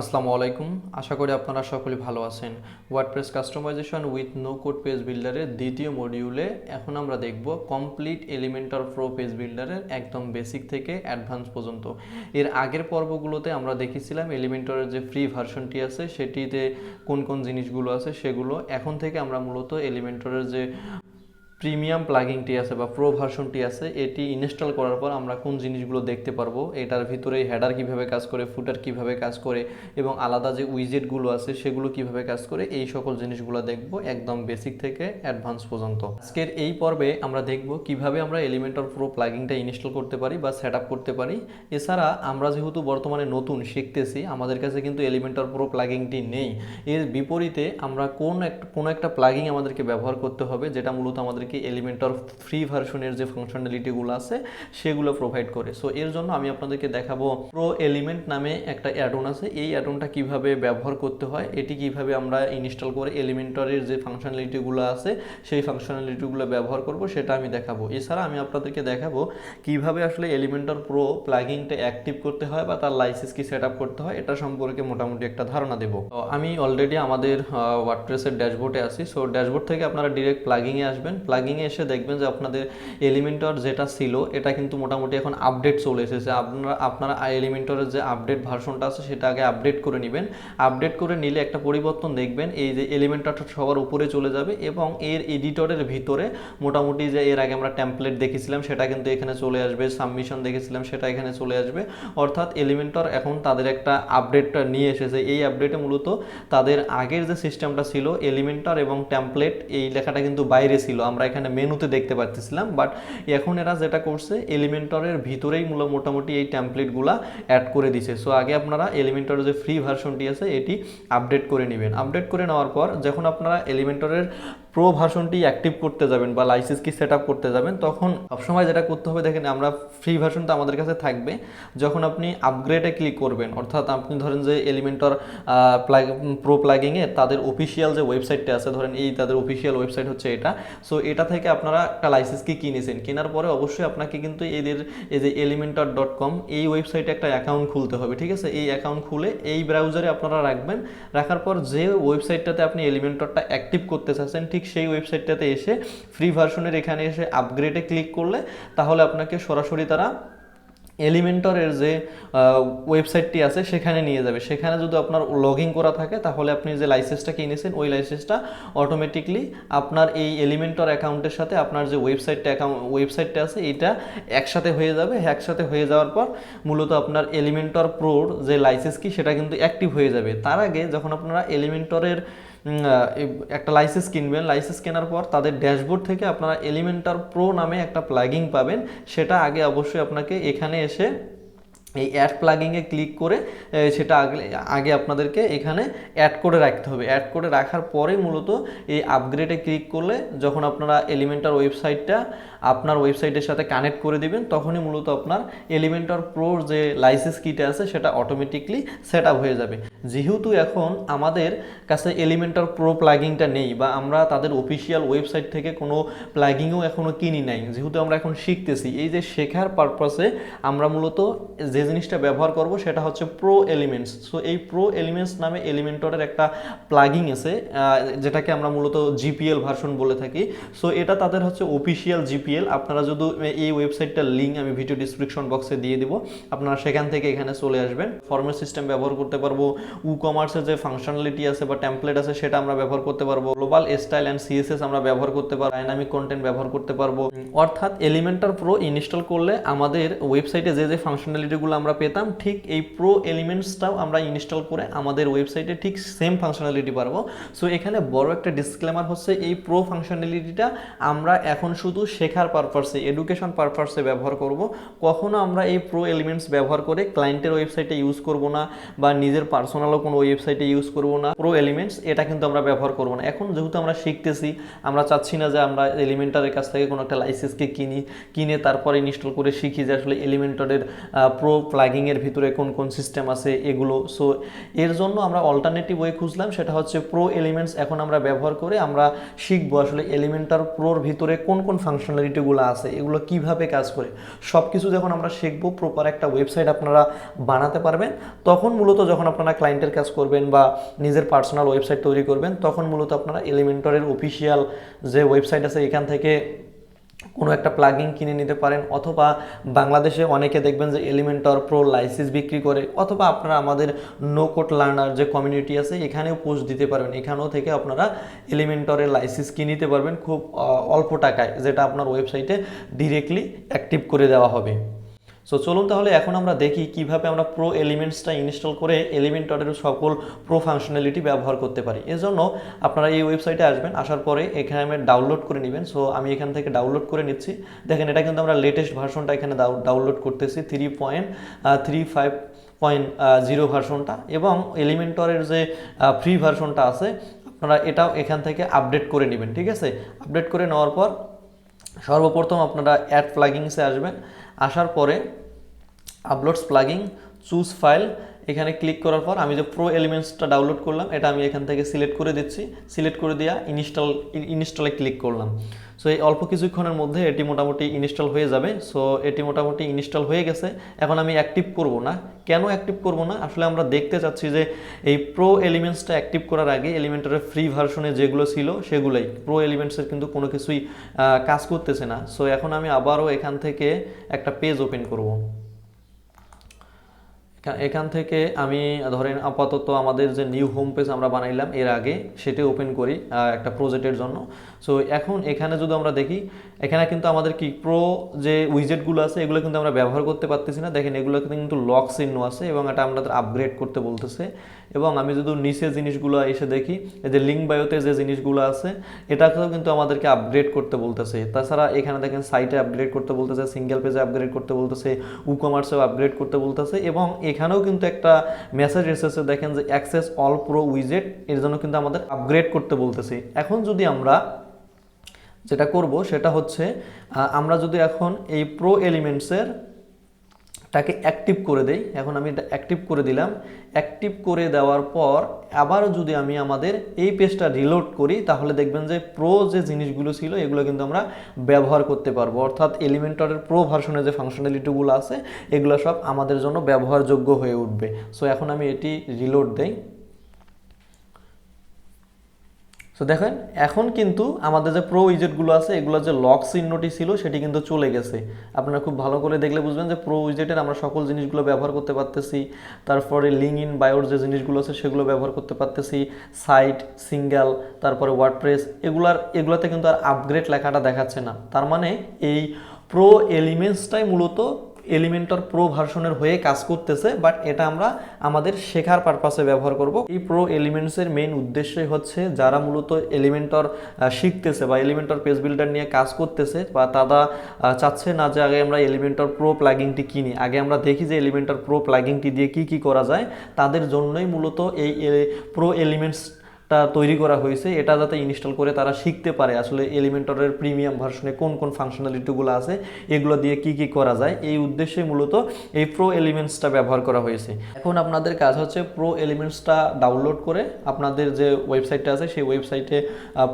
আসসালামু আলাইকুম। আশা করি আপনারা সকলে ভালো আছেন। WordPress customization with no code page বিল্ডারের দ্বিতীয় মডিউলে এখন আমরা দেখব কমপ্লিট এলিমেন্টর প্রো পেজ বিল্ডারের একদম বেসিক থেকে অ্যাডভান্স পর্যন্ত। এর আগের পর্বগুলোতে আমরা দেখেছিলাম এলিমেন্টরের যে ফ্রি ভার্সনটি আছে সেটিতে কোন কোন জিনিসগুলো আছে সেগুলো। এখন থেকে আমরা মূলত এলিমেন্টরের যে প্রিমিয়াম প্লাগিংটি আছে বা প্রো ভার্সনটি আছে এটি ইনস্টল করার পর আমরা কোন জিনিসগুলো দেখতে পারবো, এটার ভিতরে হেডার কিভাবে কাজ করে, ফুটার কিভাবে কাজ করে এবং আলাদা যে উইজেটগুলো আছে সেগুলো কিভাবে কাজ করে, এই সকল জিনিসগুলো দেখব একদম বেসিক থেকে অ্যাডভান্স পর্যন্ত। আজকের এই পর্বে আমরা দেখব কিভাবে আমরা এলিমেন্টর প্রো প্লাগিংটা ইনস্টল করতে পারি বা সেট আপ করতে পারি। এছাড়া আমরা যেহেতু বর্তমানে নতুন শিখতেছি, আমাদের কাছে কিন্তু এলিমেন্টর প্রো প্লাগিংটি নেই। এর বিপরীতে আমরা কোনো একটা প্লাগিং আমাদেরকে ব্যবহার করতে হবে যেটা মূলত আমাদেরকে এলিমেন্টর ফ্রি ভার্সনের যে ফাংশনালিটিগুলো আছে সেগুলো প্রোভাইড করে। সো এর জন্য আমি আপনাদেরকে দেখাবো প্রো এলিমেন্ট নামে একটা অ্যাডন আছে, এই অ্যাডনটা কিভাবে ব্যবহার করতে হয়, এটি কিভাবে আমরা ইনস্টল করে এলিমেন্টরের যে ফাংশনালিটিগুলো আছে সেই ফাংশনালিটিগুলো ব্যবহার করব সেটা আমি দেখাবো। এছাড়া আমি আপনাদেরকে দেখাবো কিভাবে আসলে এলিমেন্টর প্রো প্লাগিংটা অ্যাক্টিভ করতে হয় বা তার লাইসেন্স কি সেট আপ করতে হয় এটা সম্পর্কে মোটামুটি একটা ধারণা দেবো। তো আমি অলরেডি আমাদের ওয়ার্ডপ্রেসের ড্যাশবোর্ডে আছি। সো ড্যাশবোর্ড থেকে আপনারা ডিরেক্ট প্লাগিংয়ে আসবেন। প্লাগিংয়ে এসে দেখবেন যে আপনাদের এলিমেন্টর যেটা ছিল এটা কিন্তু মোটামুটি এখন আপডেট চলে এসেছে। আপনারা এলিমেন্টরের যে আপডেট ভার্সনটা আছে সেটা আগে আপডেট করে নেবেন। আপডেট করে নিলে একটা পরিবর্তন দেখবেন, এই যে এলিমেন্টরটা সবার উপরে চলে যাবে এবং এর এডিটরের ভিতরে মোটামুটি যে এর আগে আমরা টেমপ্লেট দেখেছিলাম সেটা কিন্তু এখানে চলে আসবে, সাবমিশন দেখেছিলাম সেটা এখানে চলে আসবে। অর্থাৎ এলিমেন্টর এখন তাদের একটা আপডেটটা নিয়ে এসেছে। এই আপডেটে মূলত তাদের আগের যে সিস্টেমটা ছিল এলিমেন্টর এবং টেমপ্লেট এই লেখাটা কিন্তু বাইরে ছিল, আমরা এখানে মেনুতে দেখতে পাচ্ছিলাম। বাট এখন এরা যেটা করছে এলিমেন্টরের ভিতরেই মোটামুটি এই টেমপ্লেটগুলা অ্যাড করে দিছে। সো আগে আপনারা এলিমেন্টরের যে ফ্রি ভার্সনটি আছে এটি আপডেট করে নেবেন। আপডেট করে নেওয়ার পর যখন আপনারা এলিমেন্টরের প্রো ভার্সনটি অ্যাক্টিভ করতে যাবেন বা লাইসেন্স কি সেট আপ করতে যাবেন তখন সবসময় যেটা করতে হবে, দেখেন আমরা ফ্রি ভার্সনটা আমাদের কাছে থাকবে। যখন আপনি আপগ্রেডে ক্লিক করবেন, অর্থাৎ আপনি ধরেন যে এলিমেন্টর প্রো প্লাগিংয়ে তাদের অফিসিয়াল যে ওয়েবসাইটটা আছে, ধরেন এই তাদের অফিসিয়াল ওয়েবসাইট হচ্ছে এটা। সো এটা থেকে আপনারা একটা লাইসেন্স কি কিনেছেন, কেনার পরে অবশ্যই আপনাকে কিন্তু এই যে elementor.com এই ওয়েবসাইটে একটা অ্যাকাউন্ট খুলতে হবে, ঠিক আছে? এই অ্যাকাউন্ট খুলে এই ব্রাউজারে আপনারা রাখবেন। রাখার পর যে ওয়েবসাইটটাতে আপনি এলিমেন্টরটা অ্যাক্টিভ করতে চাচ্ছেন ঠিক সেই ওয়েবসাইটটাতে এসে ফ্রি ভার্সনের এখানে এসে আপগ্রেডে ক্লিক করলে তাহলে আপনাকে সরাসরি তারা এলিমেন্টরের যে ওয়েবসাইটটি আছে সেখানে নিয়ে যাবে। সেখানে যদি আপনার লগ ইন করা থাকে তাহলে আপনি যে লাইসেন্সটা কিনেছেন ওই লাইসেন্সটা অটোমেটিকলি আপনার এই এলিমেন্টর অ্যাকাউন্টের সাথে আপনার যে ওয়েবসাইটটা আছে এটা একসাথে হয়ে যাবে। একসাথে হয়ে যাওয়ার পর মূলত আপনার এলিমেন্টর প্রোর যে লাইসেন্স কি সেটা কিন্তু অ্যাক্টিভ হয়ে যাবে। তার আগে যখন আপনারা এলিমেন্টরের একটা লাইসেন্স কিনবেন, লাইসেন্স কেনার পর তাদের ড্যাশবোর্ড থেকে আপনারা এলিমেন্টর প্রো নামে একটা প্লাগিং পাবেন। সেটা আগে অবশ্যই আপনাকে এখানে এসে এই অ্যাড প্লাগিংয়ে ক্লিক করে সেটা আগে আপনাদেরকে এখানে অ্যাড করে রাখতে হবে। অ্যাড করে রাখার পরে মূলত এই আপগ্রেডে ক্লিক করলে যখন আপনারা এলিমেন্টর ওয়েবসাইটটা আপনার ওয়েবসাইটের সাথে কানেক্ট করে দিবেন তখনই মূলত আপনার এলিমেন্টর প্রোর যে লাইসেন্স কিটা আছে সেটা অটোমেটিকলি সেট আপ হয়ে যাবে। যেহেতু এখন আমাদের কাছে এলিমেন্টর প্রো প্লাগিংটা নেই বা আমরা তাদের অফিসিয়াল ওয়েবসাইট থেকে কোনো প্লাগিংও এখনও কিনি নাই, যেহেতু আমরা এখন শিখতেছি, এই যে শেখার পারপাসে আমরা মূলত যে জিনিসটা ব্যবহার করব সেটা হচ্ছে প্রো এলিমেন্টস। সো এই প্রো এলিমেন্টস নামে এলিমেন্টরের একটা প্লাগিং আছে যেটাকে আমরা মূলত জিপিএল ভার্সন বলে থাকি। সো এটা তাদের হচ্ছে অফিসিয়াল জিপিএল। আপনারা যদি এই ওয়েবসাইটটার লিঙ্ক আমি ভিডিও ডিসক্রিপশন বক্সে দিয়ে দিব, আপনারা সেখান থেকে এখানে চলে আসবেন। ফরম্যাট সিস্টেম ব্যবহার করতে পারবো, কমার্সের যে ফাংশনালিটি আছে বা টেমপ্লেট আছে সেটা আমরা ব্যবহার করতে পারবো, গ্লোবাল স্টাইল অ্যান্ড সিএসএস আমরা ব্যবহার করতে পারবো, ডাইনামিক কন্টেন্ট ব্যবহার করতে পারবো। অর্থাৎ এলিমেন্টর প্রো ইনস্টল করলে আমাদের ওয়েবসাইটে যে ফাংশনালিটিগুলো আমরা পেতাম ঠিক এই প্রো এলিমেন্টসটাও আমরা ইনস্টল করে আমাদের ওয়েবসাইটে ঠিক সেম ফাংশনালিটি পারবো। সো এখানে বড় একটা ডিসক্লেমার হচ্ছে এই প্রো ফাংশনালিটিটা আমরা এখন শুধু শেখার পারপাসে, এডুকেশন পারপাসে ব্যবহার করব। কখনো আমরা এই প্রো এলিমেন্টস ব্যবহার করে ক্লায়েন্টের ওয়েবসাইটে ইউজ করব না বা নিজের পার্সোনালও কোনো ওয়েবসাইটে ইউজ করব না। প্রো এলিমেন্টস এটা কিন্তু আমরা ব্যবহার করব না। এখন যেহেতু আমরা শিখতেছি, আমরা চাচ্ছি না যে আমরা এলিমেন্টরের কাছ থেকে কোনো একটা লাইসেন্সকে কিনে তারপরে ইনস্টল করে শিখি যে আসলে এলিমেন্টরের প্রো প্লাগিংয়ের ভিতরে কোন কোন সিস্টেম আছে এগুলো। সো এর জন্য আমরা অল্টারনেটিভ ওয়ে খুঁজলাম, সেটা হচ্ছে প্রো এলিমেন্টস এখন আমরা ব্যবহার করে আমরা শিখবো আসলে এলিমেন্টার প্রোর ভিতরে কোন কোন ফাংশনালিটিগুলো আছে, এগুলো কিভাবে কাজ করে। সব কিছু যখন আমরা শিখবো, প্রপার একটা ওয়েবসাইট আপনারা বানাতে পারবেন, তখন মূলত যখন আপনারা ক্লায়েন্টের কাজ করবেন বা নিজের পার্সোনাল ওয়েবসাইট তৈরি করবেন, তখন মূলত আপনারা এলিমেন্টরের অফিসিয়াল যে ওয়েবসাইট আছে এখান থেকে কোনো একটা প্লাগইন কিনে নিতে পারেন, অথবা বাংলাদেশে অনেকে দেখবেন যে এলিমেন্টর প্রো লাইসেন্স বিক্রি করে, অথবা আপনারা আমাদের নো কোড লার্নার যে কমিউনিটি আছে এখানেও পোস্ট দিতে পারবেন, এখানেও থেকে আপনারা এলিমেন্টরের লাইসেন্স কিনে নিতে পারবেন খুব অল্প টাকায়, যেটা আপনার ওয়েবসাইটে ডিরেক্টলি অ্যাক্টিভ করে দেওয়া হবে। সো চলুন তাহলে এখন আমরা দেখি কিভাবে আমরা প্রো এলিমেন্টসটা ইনস্টল করে এলিমেন্টরের সকল প্রো ফাংশনালিটি ব্যবহার করতে পারি। এজন্য আপনারা এই ওয়েবসাইটে আসবেন, আসার পরে এখানে ডাউনলোড করে নেবেন। সো আমি এখান থেকে ডাউনলোড করে নিচ্ছি। দেখেন এটা কিন্তু আমরা লেটেস্ট ভার্সনটা এখানে ডাউনলোড করতেছি, 3.35.0 ভার্সনটা, এবং এলিমেন্টরের যে ফ্রি ভার্সনটা আছে আপনারা এটাও এখান থেকে আপডেট করে নেবেন। ঠিক আছে, আপডেট করে নেওয়ার পর সর্বপ্রথম আপনারা অ্যাড প্লাগিংসে আসবেন, আসার পরে আপলোডস প্লাগিং, চুজ ফাইল, এখানে ক্লিক করার পর আমি যে প্রো এলিমেন্টসটা ডাউনলোড করলাম এটা আমি এখান থেকে সিলেক্ট করে দিচ্ছি। সিলেক্ট করে দেওয়া ইনস্টলে ক্লিক করলাম। সো এই অল্প কিছুক্ষণের মধ্যে এটি মোটামুটি ইনস্টল হয়ে যাবে। সো এটি মোটামুটি ইনস্টল হয়ে গেছে। এখন আমি অ্যাক্টিভ করব না। কেন অ্যাক্টিভ করব না? আসলে আমরা দেখতে চাচ্ছি যে এই প্রো এলিমেন্টসটা অ্যাক্টিভ করার আগে এলিমেন্টরের ফ্রি ভার্সনে যেগুলো ছিল সেগুলোই, প্রো এলিমেন্টসের কিন্তু কোনো কিছুই কাজ করতেছে না। সো এখন আমি আবারও এখান থেকে একটা পেজ ওপেন করব। এখান থেকে আমি ধরেন আপাতত আমাদের যে নিউ হোম পেজ আমরা বানাইলাম এর আগে সেটি ওপেন করি একটা প্রজেক্টের জন্য। সো এখন এখানে যদি আমরা দেখি, এখানে কিন্তু আমাদের কি প্রো যে উইজেটগুলো আছে এগুলো কিন্তু আমরা ব্যবহার করতে পারতেছি না। দেখেন এগুলোতে কিন্তু লক চিহ্ন আছে এবং এটা আমাদের আপগ্রেড করতে বলতেছে। এবং আমি যদি নিচে জিনিসগুলো এসে দেখি, এই যে লিঙ্ক বায়োতে যে জিনিসগুলো আছে এটাকেও কিন্তু আমাদেরকে আপগ্রেড করতে বলতেছে। তাছাড়া এখানে দেখেন সাইটে আপগ্রেড করতে বলতেছে, সিঙ্গেল পেজে আপগ্রেড করতে বলতেছে, ই-কমার্সেও আপগ্রেড করতে বলতেছে, এবং এখানেও কিন্তু একটা মেসেজ এসেছে দেখেন যে অ্যাক্সেস অল প্রো উইজেট, এর জন্য কিন্তু আমাদের আপগ্রেড করতে বলতেছে। এখন যদি আমরা যেটা করব সেটা হচ্ছে আমরা যদি এখন এই প্রো এলিমেন্টসের টাকে অ্যাক্টিভ করে দেই। এখন আমি এটা অ্যাক্টিভ করে দিলাম। অ্যাক্টিভ করে দেওয়ার পর আবারও যদি আমি আমাদের এই পেজটা রিলোড করি, তাহলে দেখবেন যে প্রো যে জিনিসগুলো ছিল এগুলো কিন্তু আমরা ব্যবহার করতে পারবো, অর্থাৎ এলিমেন্টরের প্রো ভার্সনের যে ফাংশনালিটিগুলো আছে এগুলো সব আমাদের জন্য ব্যবহারযোগ্য হয়ে উঠবে। সো এখন আমি এটি রিলোড দেই। সো দেখেন এখন কিন্তু আমাদের যে প্রো উইজেটগুলো আছে এগুলো যে লক চিহ্নটি ছিল সেটি কিন্তু চলে গেছে। আপনারা খুব ভালো করে দেখলে বুঝবেন যে প্রো উইজেটের আমরা সকল জিনিসগুলো ব্যবহার করতে পারতেছি। তারপরে লিঙ্ক ইন বায়োর যে জিনিসগুলো আছে সেগুলো ব্যবহার করতে পারতেছি, সাইট, সিঙ্গেল, তারপরে ওয়ার্ডপ্রেস, এগুলোতে কিন্তু আর আপগ্রেড লেখাটা দেখাচ্ছে না। তার মানে এই প্রো এলিমেন্টসটাই মূলত এলিমেন্টর প্রো ভার্সনের হয়ে কাজ করতেছে, বাট এটা আমরা আমাদের শেখার পারপাসে ব্যবহার করব। এই প্রো এলিমেন্টসের মেইন উদ্দেশ্যই হচ্ছে যারা মূলত এলিমেন্টর শিখতেছে বা এলিমেন্টর পেজ বিল্ডার নিয়ে কাজ করতেছে, বা তারা চাচ্ছে না যে আগে আমরা এলিমেন্টর প্রো প্লাগিংটি কিনি, আগে আমরা দেখি যে এলিমেন্টর প্রো প্লাগিংটি দিয়ে কি কি করা যায়, তাদের জন্যই মূলত এই প্রো এলিমেন্টস তৈরি করা হয়েছে। এটা যাতে ইনস্টল করে তারা শিখতে পারে আসলে এলিমেন্টরের প্রিমিয়াম ভার্সনে কোন কোন ফাংশনালিটিগুলো আছে, এগুলো দিয়ে কি কি করা যায়, এই উদ্দেশ্যে মূলত এই প্রো এলিমেন্টসটা ব্যবহার করা হয়েছে। এখন আপনাদের কাজ হচ্ছে প্রো এলিমেন্টসটা ডাউনলোড করে আপনাদের যে ওয়েবসাইটটা আছে সেই ওয়েবসাইটে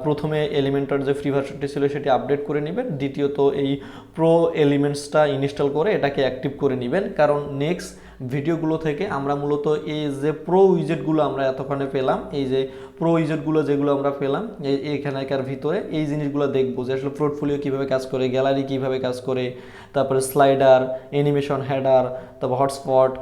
প্রথমে এলিমেন্টর যে ফ্রি ভার্সনটি ছিল সেটি আপডেট করে নেবেন, দ্বিতীয়ত এই প্রো এলিমেন্টসটা ইনস্টল করে এটাকে অ্যাক্টিভ করে নেবেন। কারণ নেক্সট ভিডিওগুলো থেকে আমরা মূলত এই যে প্রো উইজেটগুলো আমরা এতক্ষণে পেলাম, এই যে প্রো উইজেটগুলো যেগুলো আমরা পেলাম এইখানকার ভিতরে এই জিনিসগুলো দেখবো যে আসলে পোর্টফোলিও কীভাবে কাজ করে, গ্যালারি কীভাবে কাজ করে, তারপরে স্লাইডার, অ্যানিমেশন হেডার, তারপর hotspot,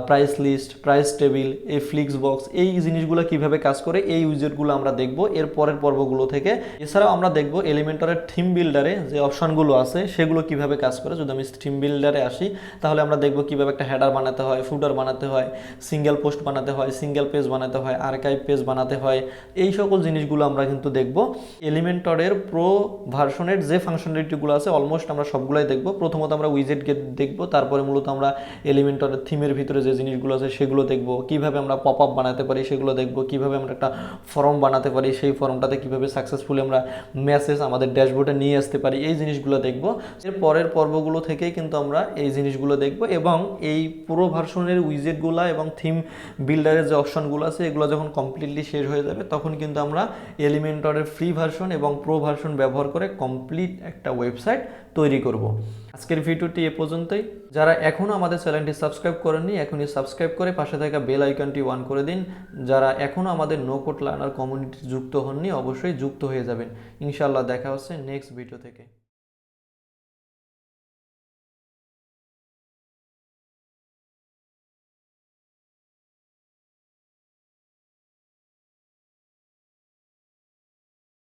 price list, price table, এই ফ্লিক্স বক্স, এই জিনিসগুলো কীভাবে কাজ করে এই উইজেটগুলো আমরা দেখবো এর পরের পর্বগুলো থেকে। এছাড়াও আমরা দেখবো এলিমেন্টরের থিম বিল্ডারে যে অপশনগুলো আছে সেগুলো কিভাবে কাজ করে। যদি আমি থিম বিল্ডারে আসি তাহলে আমরা দেখবো কীভাবে একটা হেডার বানাতে হয়, ফুটার বানাতে হয়, সিঙ্গেল পোস্ট বানাতে হয়, সিঙ্গেল পেজ বানাতে হয়, আর্কাইভ পেজ বানাতে হয়, এই সকল জিনিসগুলো আমরা কিন্তু দেখব। এলিমেন্টরের প্রো ভার্সনের যে ফাংশনালিটিগুলো আছে অলমোস্ট আমরা সবগুলাই দেখব। প্রথমত আমরা উইজেট গেট দেখব, তারপরে মূলত আমরা এলিমেন্টরের থিমের ভিতরে যে জিনিসগুলো আছে সেগুলো দেখব, কিভাবে আমরা পপ আপ বানাতে পারি সেগুলো দেখব, কিভাবে আমরা একটা ফর্ম বানাতে পারি, সেই ফর্মটাতে কিভাবে সাকসেসফুলি আমরা মেসেজ আমাদের ড্যাশবোর্ডে নিয়ে আসতে পারি, এই জিনিসগুলো দেখব। এর পরের পর্বগুলো থেকেই কিন্তু আমরা এই জিনিসগুলো দেখব এবং এই পুরো ভার্সনের উইজেটগুলো এবং থিম বিল্ডারের যে অপশনগুলো আছে এগুলো যখন কমপ্লিটলি শেষ হয়ে যাবে তখন কিন্তু আমরা এলিমেন্টরের ফ্রি ভার্সন এবং প্রো ভার্সন ব্যবহার করে কমপ্লিট একটা ওয়েবসাইট তৈরি করব। আজকের ভিডিওটি এ পর্যন্তই। যারা এখনও আমাদের চ্যানেলটি সাবস্ক্রাইব করেননি এখনই সাবস্ক্রাইব করে পাশে থাকা বেল আইকনটি অন করে দিন। যারা এখনও আমাদের নো কোড লার্নার কমিউনিটি যুক্ত হননি অবশ্যই যুক্ত হয়ে যাবেন। ইনশাআল্লাহ দেখা হচ্ছে নেক্সট ভিডিও থেকে।